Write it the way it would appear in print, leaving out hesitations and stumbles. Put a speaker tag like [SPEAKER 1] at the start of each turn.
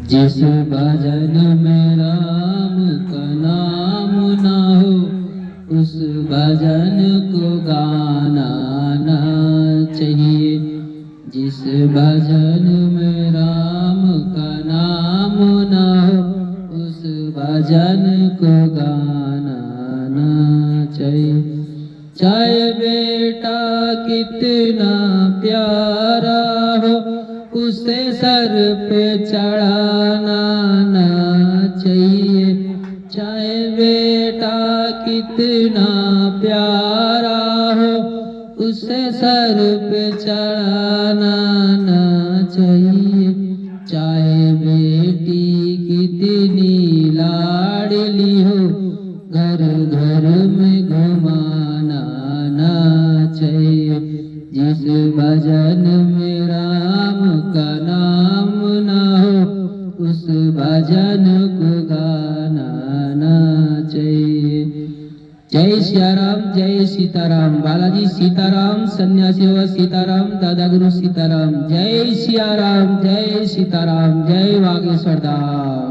[SPEAKER 1] जिस भजन में राम का नाम ना हो उस भजन को गाना ना चाहिए। जिस भजन में राम का नाम ना हो उस भजन को गाना ना चाहिए। चाहे बेटा कितना प्यारा हो उसे सर पे चढ़ाना ना चाहिए। चाहे बेटा कितना प्यारा हो उसे सर पे चढ़ाना ना चाहिए। चाहे बेटी कितनी लाडली हो घर घर में घुमाना ना चाहिए। जिस भजन में राम का नाम ना हो उस भजन को गाना ना चाहिए। जय सियाराम, जय सीताराम। बालाजी सीताराम, सन्यासी व सीताराम, दादा गुरु सीताराम। जय सियाराम, जय सीताराम, जय वागेश्वर दास।